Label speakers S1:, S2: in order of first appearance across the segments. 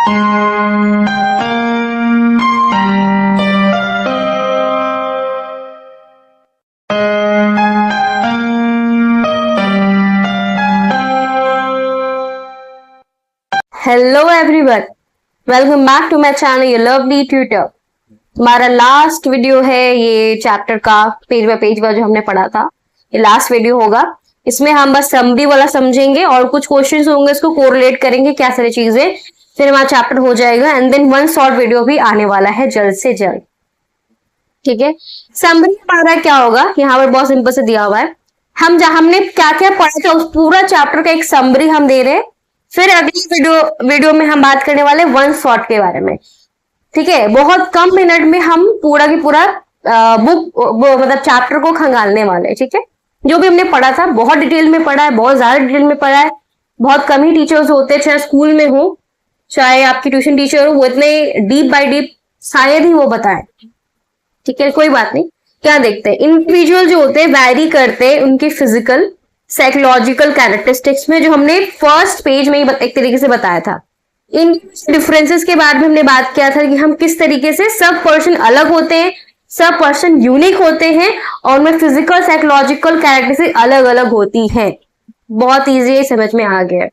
S1: Hello everyone, welcome back to my channel your lovely tutor. हमारा last video है ये chapter का, page bye page वाला जो हमने पढ़ा था, ये लास्ट वीडियो होगा। इसमें हम बस समरी वाला समझेंगे और कुछ क्वेश्चंस होंगे, इसको कोरिलेट करेंगे क्या सारी चीजें, फिर हमारा चैप्टर हो जाएगा। And then one short video भी आने वाला है जल्द से जल्द, ठीक है। समरी हमारा क्या होगा, यहाँ पर बहुत सिंपल से दिया हुआ है, हमने क्या क्या पढ़ा था उस पूरा चैप्टर का एक समरी हम दे रहे हैं। फिर अगली वीडियो में हम बात करने वाले वन शॉट के बारे में, ठीक है। बहुत कम मिनट में हम पूरा की पूरा बुक मतलब चैप्टर को खंगालने वाले, ठीक है। जो भी हमने पढ़ा था बहुत डिटेल में पढ़ा है, बहुत ज्यादा डिटेल में पढ़ा है। बहुत कम ही टीचर्स होते हैं, चाहे स्कूल में हो चाहे आपकी ट्यूशन टीचर हो, वो इतने डीप बाय डीप शायद ही वो बताए, ठीक है। कोई बात नहीं, क्या देखते हैं, इंडिविजुअल जो होते हैं वैरी करते हैं उनके फिजिकल साइकोलॉजिकल कैरेक्टरिस्टिक्स में, जो हमने फर्स्ट पेज में ही एक तरीके से बताया था। इन डिफरेंसेस के बारे में हमने बात किया था कि हम किस तरीके से सब पर्सन अलग होते हैं, सब पर्सन यूनिक होते हैं और उनमें फिजिकल साइकोलॉजिकल कैरेक्टरिस्टिक्स अलग अलग होती हैं। बहुत इजी समझ में आ गया।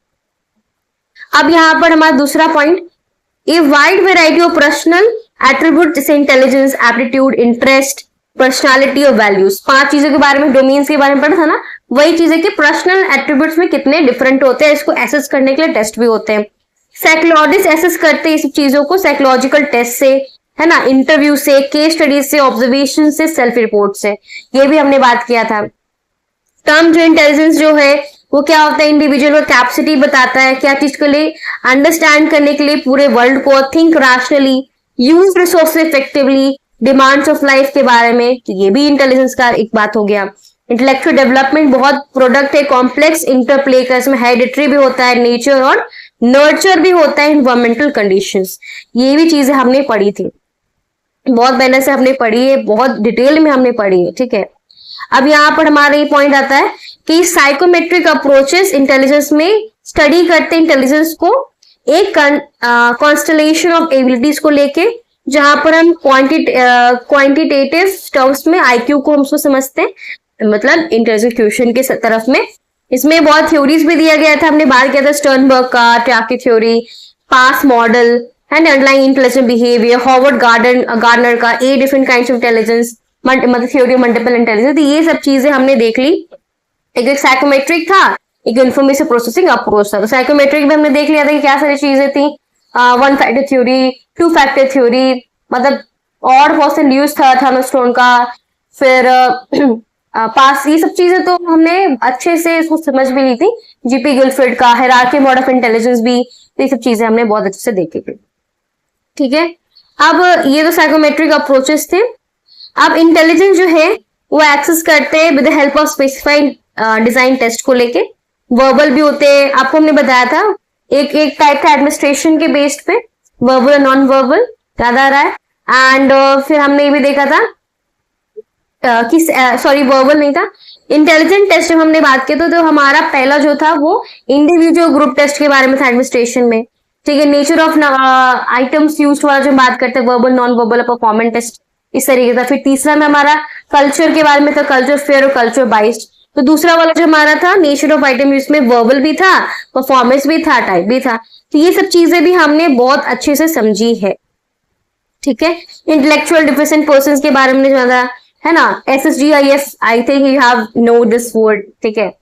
S1: अब यहाँ पर हमारा दूसरा point, a wide variety of personal attribute जैसे इंटेलिजेंस, एप्टीट्यूड, इंटरेस्ट, पर्सनालिटी और वैल्यूज, 5 चीजों के बारे में, डोमेन्स के बारे में पढ़ा था ना, वही चीजें कि पर्सनल एट्रीब्यूट्स में कितने डिफरेंट होते हैं, इसको एसेस करने के लिए टेस्ट भी होते हैं। साइकोलॉजिस्ट एसेस करते हैं इस चीजों को साइकोलॉजिकल टेस्ट से, है ना, इंटरव्यू से, केस स्टडीज से, ऑब्जर्वेशन से, सेल्फ रिपोर्ट से, ये भी हमने बात किया था। टर्म जो इंटेलिजेंस जो है वो क्या होता है, इंडिविजुअल को कैपेसिटी बताता है क्या चीज के लिए, अंडरस्टैंड करने के लिए पूरे वर्ल्ड को, think rationally, use resources effectively, demands of life के बारे में, तो ये भी इंटेलिजेंस का एक बात हो गया। इंटेलेक्चुअल डेवलपमेंट बहुत प्रोडक्ट है, कॉम्प्लेक्स इंटरप्ले का, इसमें हेरिडिटरी भी होता है, नेचर और नर्चर भी होता है, इन्वायरमेंटल कंडीशंस, ये भी चीजें हमने पढ़ी थी, बहुत मेहनत से हमने पढ़ी है, बहुत डिटेल में हमने पढ़ी है, ठीक है। अब यहाँ पर हमारा ये पॉइंट आता है कि साइकोमेट्रिक अप्रोचेस इंटेलिजेंस में स्टडी करते हैं इंटेलिजेंस को एक कॉन्स्टलेशन ऑफ एबिलिटीज को लेके, जहां पर हम क्वांटिटेटिव टर्म्स में आईक्यू को हम उसको समझते हैं, मतलब इंटेलिजेंस क्वेश्चन के तरफ में। इसमें बहुत थ्योरीज भी दिया गया था, हमने बात किया था स्टर्नबर्ग का, triarchic theory, PASS model and underlying intelligent behaviour, Howard Gardner का 8 डिफरेंट काइंड्स ऑफ इंटेलिजेंस, मतलब थ्योरी ऑफ मल्टीपल इंटेलिजेंस, ये सब चीजें हमने देख ली। एक साइकोमेट्रिक था, एक इन्फॉर्मेशन प्रोसेसिंग अप्रोच था। तो साइकोमेट्रिक में हमने देख लिया था कि क्या सारी चीजें थी, 1 फैक्टर थ्योरी, 2 फैक्टर थ्योरी, मतलब और बहुत से न्यूज था थर्मोस्टोन का, फिर पास, ये सब चीजें तो हमने अच्छे से इसको समझ भी ली थी। जीपी गिलफर्ड का हायरार्की मॉडल ऑफ इंटेलिजेंस भी, ये सब चीजें हमने बहुत अच्छे से देखी थी, ठीक है। अब ये तो साइकोमेट्रिक अप्रोचेस थे। अब इंटेलिजेंस जो है वो एक्सेस करते हैं with the help of specified design test को लेके। वर्बल भी होते हैं, आपको हमने बताया था, एक टाइप था एडमिनिस्ट्रेशन के बेस्ड पे, वर्बल और नॉन वर्बल, याद आ रहा है। एंड फिर हमने ये भी देखा था कि सॉरी वर्बल नहीं था, इंटेलिजेंट टेस्ट जब हमने बात की तो हमारा पहला जो था वो इंडिविजुअल ग्रुप टेस्ट के बारे में था एडमिनिस्ट्रेशन में, ठीक है। नेचर ऑफ आइटम्स यूज वाला जो बात करते हैं, verbal non verbal performance test, इस तरीके का। फिर तीसरा में हमारा कल्चर के बारे में था, कल्चर फेयर और कल्चर बाइस्ड। तो दूसरा वाला जो हमारा था नेचर ऑफ आइटम, इसमें वर्बल भी था, परफॉर्मेंस भी था, टाइप भी था। तो ये सब चीजें भी हमने बहुत अच्छे से समझी है, ठीक है। इंटेलेक्चुअल डिफिशिएंट पर्सन के बारे में जाना है ना, SSGIF, I think you have know this word, ठीक है।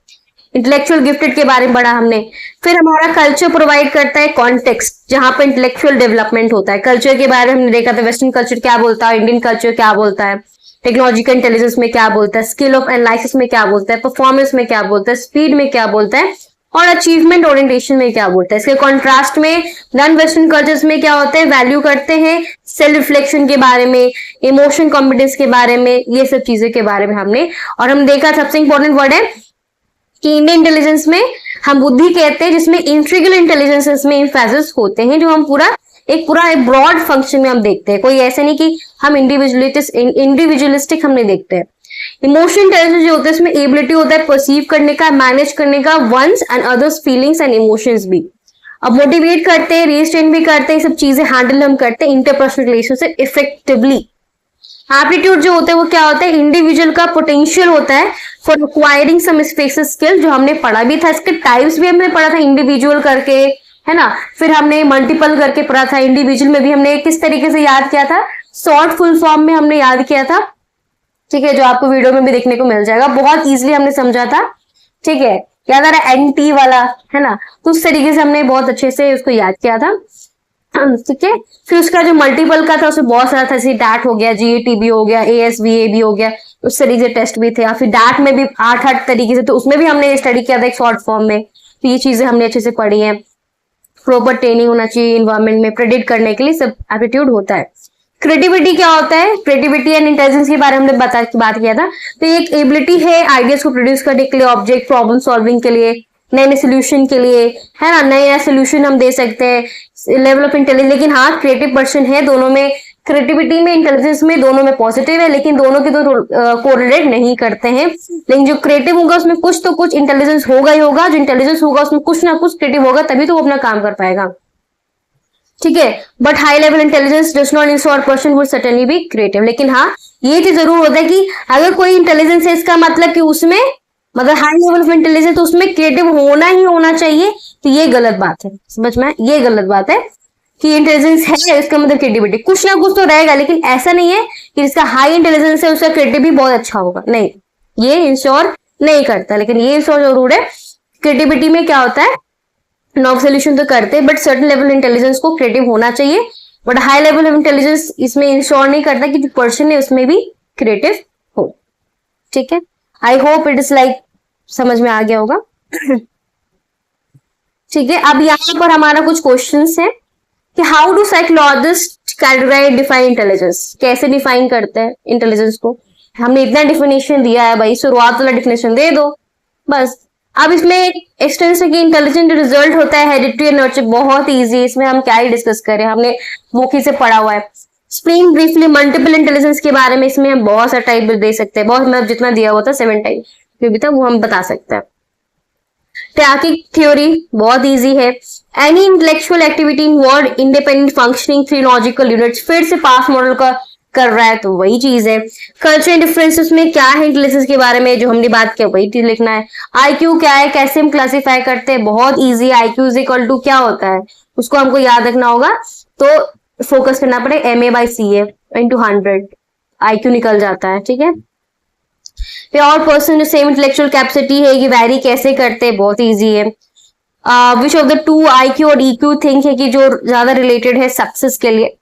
S1: इंटेलेक्चुअल गिफ्टेड के बारे में पढ़ा हमने। फिर हमारा कल्चर प्रोवाइड करता है कॉन्टेक्स्ट, जहां पर इंटेलेक्चुअल डेवलपमेंट होता है। कल्चर के बारे में हमने देखा था, वेस्टर्न कल्चर क्या बोलता है, इंडियन कल्चर क्या बोलता है, टेक्नोलॉजिकल इंटेलिजेंस में क्या बोलता है, स्किल ऑफ एनालिसिस में क्या बोलता है, परफॉर्मेंस में क्या बोलता है, स्पीड में क्या बोलता है और अचीवमेंट ओरिएंटेशन में क्या बोलता है। इसके कॉन्ट्रास्ट में नॉन वेस्टर्न कल्चर्स में क्या होता है, वैल्यू करते हैं सेल्फ रिफ्लेक्शन के बारे में, इमोशन कॉम्पिटेंस के बारे में, ये सब चीजें के बारे में हमने। और हम देखा सबसे इंपॉर्टेंट वर्ड है कि इंडियन इंटेलिजेंस में हम बुद्धि कहते हैं, जिसमें इंट्रीगल इंटेलिजेंस में एम्फेसिस होते हैं, जो हम पूरा एक ब्रॉड फंक्शन में हम देखते हैं। कोई ऐसे नहीं कि हम इंडिविजुअलिस्टिक हम नहीं देखते हैं। इमोशन इंटेलिजेंस जो होता है इसमें एबिलिटी होता है परसीव करने का, मैनेज करने का one's and others feelings and emotions भी। अब मोटिवेट करते हैं, रिस्ट्रेन भी करते हैं, सब चीजें हैंडल हम करते हैं इंटरपर्सनल रिलेशनशिप इफेक्टिवली। एप्टीट्यूड जो होता है वो क्या होता है, इंडिविजुअल का पोटेंशियल होता है for acquiring some specific skill, जो हमने पढ़ा भी था, इसके टाइप्स भी हमने पढ़ा था, इंडिविजुअल करके, है ना, फिर हमने मल्टीपल करके पढ़ा था, इंडिविजुअल में भी हमने किस तरीके से याद किया था, शॉर्ट फुल फॉर्म में हमने याद किया था, ठीक है, जो आपको वीडियो में भी देखने को मिल जाएगा, बहुत इजीली हमने समझा था, ठीक है, याद आ रहा है एनटी वाला, है ना, तो उस तरीके से हमने बहुत अच्छे से उसको याद किया था, ठीक है। फिर उसका जो मल्टीपल का था उसमें बहुत सारा था, जैसे डैट हो गया, जीएटीबी हो गया, एएसवीए भी हो गया, उस तरीके से टेस्ट भी थे, या फिर डैट में भी 8 तरीके से, तो उसमें भी हमने स्टडी किया था एक शॉर्ट फॉर्म में, तो ये चीजें हमने अच्छे से पढ़ी है। प्रॉपर ट्रेनिंग होना चाहिए इन्वायरमेंट में प्रेडिक्ट करने के लिए, सब एप्टीट्यूड होता है। क्रिएटिविटी क्या होता है, क्रिएटिविटी एंड इंटेलिजेंस के बारे में हमने बात किया था, तो ये एक एबिलिटी है आइडियाज को प्रोड्यूस करने के लिए, ऑब्जेक्ट प्रॉब्लम सॉल्विंग के लिए, नए नए सोल्यूशन के लिए, है ना, नए सोल्यूशन हम दे सकते हैं, लेवल ऑफ इंटेलिजेंस। लेकिन हाँ, क्रिएटिव पर्सन है, दोनों में, क्रिएटिविटी में, इंटेलिजेंस में, दोनों में पॉजिटिव है, लेकिन दोनों के दो कोरिलेट नहीं करते हैं। लेकिन जो क्रिएटिव होगा उसमें कुछ तो कुछ इंटेलिजेंस होगा ही होगा, जो इंटेलिजेंस होगा उसमें कुछ ना कुछ क्रिएटिव होगा, तभी तो वो अपना काम कर पाएगा, ठीक है। But high level intelligence does not ensure person would certainly be creative. लेकिन हाँ, ये चीज जरूर होता है कि अगर कोई इंटेलिजेंस है, इसका मतलब कि उसमें, मतलब हाई लेवल ऑफ इंटेलिजेंस, तो उसमें क्रिएटिव होना ही होना चाहिए, तो ये गलत बात है, समझ में, ये गलत बात है कि इंटेलिजेंस है इसका मतलब क्रिएटिविटी, कुछ ना कुछ तो रहेगा, लेकिन ऐसा नहीं है कि जिसका हाई इंटेलिजेंस है उसका क्रिएटिव भी बहुत अच्छा होगा, नहीं, ये इंश्योर नहीं करता। लेकिन ये इंश्योर जरूर है, क्रिएटिविटी में क्या होता है, नॉव सोल्यूशन तो करते हैं, बट सर्टेन लेवल इंटेलिजेंस को क्रिएटिव होना चाहिए, but high level of intelligence इसमें इंश्योर नहीं करता कि जो पर्सन है उसमें भी क्रिएटिव हो, ठीक है। I hope it is like समझ में आ गया होगा, ठीक है। अब यहाँ पर हमारा कुछ क्वेश्चंस है कि how do psychologist categorise define intelligence, कैसे डिफाइन करते हैं इंटेलिजेंस को। हमने इतना डिफिनेशन दिया है भाई, शुरुआत वाला डिफिनेशन दे दो बस। अब इसमें एक एक्सटेंस है कि इंटेलिजेंट रिजल्ट होता है हेरिडिटरी एंड नर्चर, बहुत इजी, इसमें हम क्या ही डिस्कस करें, हमने मुखी से पढ़ा हुआ है। एक्सप्लेन ब्रीफली मल्टीपल इंटेलिजेंस के बारे में, इसमें हम बहुत सारा टाइप दे सकते हैं, बहुत, मतलब जितना दिया हुआ था 7 टाइप जो भी था वो हम बता सकते हैं। टैकिक थ्योरी बहुत इजी है, any intellectual activity involve independent functioning three logical units, फिर से पास मॉडल का कर रहा है, तो वही चीज है। कल्चरल डिफरेंसेस में क्या है इंटेलिजेंस के बारे में जो हमने बात किया वही चीज लिखना है। आईक्यू क्या है, कैसे हम क्लासिफाई करते हैं, बहुत easy, IQ is equal to क्या होता है उसको हमको याद रखना होगा, तो फोकस करना पड़े MA/CA into 100, आईक्यू निकल जाता है, ठीक है। प्योर पर्सन जो सेम इंटेलेक्चुअल कैपेसिटी है ये वैरी कैसे करते हैं, बहुत इजी है। Which of the two IQ और EQ थिंक है कि जो ज्यादा रिलेटेड है सक्सेस के लिए।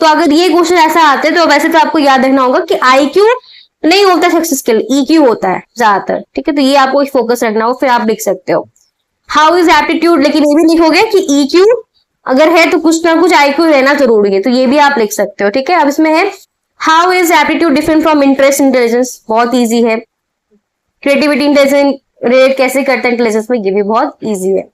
S1: तो अगर ये क्वेश्चन ऐसा आते हैं तो वैसे तो आपको याद रखना होगा कि आईक्यू नहीं होता सक्सेस के लिए, EQ होता है ज्यादातर, ठीक है, तो ये आपको फोकस रखना होगा, फिर आप लिख सकते हो। हाउ इज एप्टीट्यूड, लेकिन ये भी लिखोगे कि EQ अगर है तो कुछ ना कुछ IQ रहना जरूरी है, तो ये भी आप लिख सकते हो, ठीक है। अब इसमें है how is aptitude different from interest intelligence, बहुत ईजी है। क्रिएटिविटी इंटेलिजेंस रिलेट कैसे करता है इंटेलिजेंस में, ये भी बहुत ईजी है,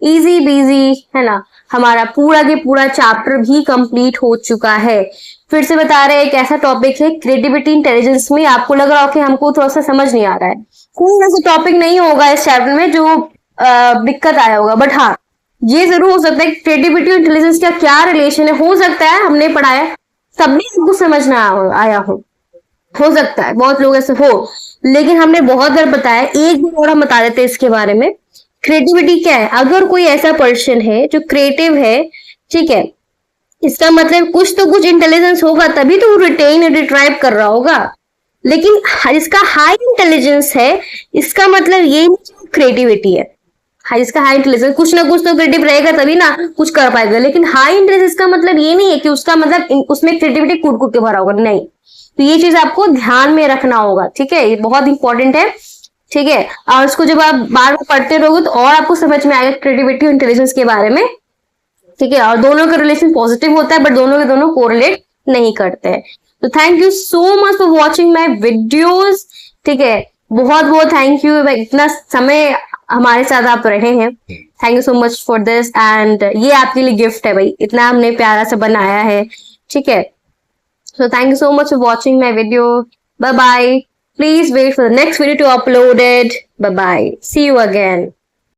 S1: इजी बीजी, है ना। हमारा पूरा के पूरा चैप्टर भी कंप्लीट हो चुका है। फिर से बता रहे हैं एक ऐसा टॉपिक है क्रिएटिविटी इंटेलिजेंस में, आपको लग रहा हो कि हमको थोड़ा सा समझ नहीं आ रहा है, कोई ऐसा टॉपिक नहीं होगा इस चैप्टर में जो दिक्कत आया होगा, बट हाँ ये जरूर हो सकता है क्रिएटिविटी और इंटेलिजेंस का क्या रिलेशन है, हो सकता है हमने पढ़ाया तब भी हमको समझ ना आया हो सकता है बहुत लोग ऐसे हो, लेकिन हमने बहुत बार बताया, एक बार और हम बता देते हैं इसके बारे में। क्रिएटिविटी क्या है, अगर कोई ऐसा पर्सन है जो क्रिएटिव है, ठीक है, इसका मतलब कुछ तो कुछ इंटेलिजेंस होगा तभी तो वो रिटेन और रिट्राइव कर रहा होगा। लेकिन जिसका हाई इंटेलिजेंस है इसका मतलब ये क्रिएटिविटी है, जिसका हाई इंटेलिजेंस कुछ ना कुछ तो क्रिएटिव रहेगा तभी ना कुछ कर पाएगा। लेकिन हाई इंटेलिजेंस का मतलब ये नहीं है कि उसका मतलब उसमें क्रिएटिविटी कूट कूट के भरा होगा, नहीं। तो ये चीज आपको ध्यान में रखना होगा, ठीक है, ये बहुत इंपॉर्टेंट है, ठीक है। और उसको जब आप बार बार पढ़ते रहोगे तो और आपको समझ में आएगा क्रिएटिविटी और इंटेलिजेंस के बारे में, ठीक है। और दोनों का रिलेशन पॉजिटिव होता है, बट दोनों के दोनों कोरिलेट नहीं करते हैं। तो thank you so much for watching my videos, ठीक है, बहुत बहुत थैंक यू, इतना समय हमारे साथ आप रहे हैं, thank you so much for this. And ये आपके लिए गिफ्ट है भाई, इतना हमने प्यारा सा बनाया है, ठीक है। So thank you so much for watching my video. Bye bye. Please wait for the next video to upload it. Bye bye. See you again.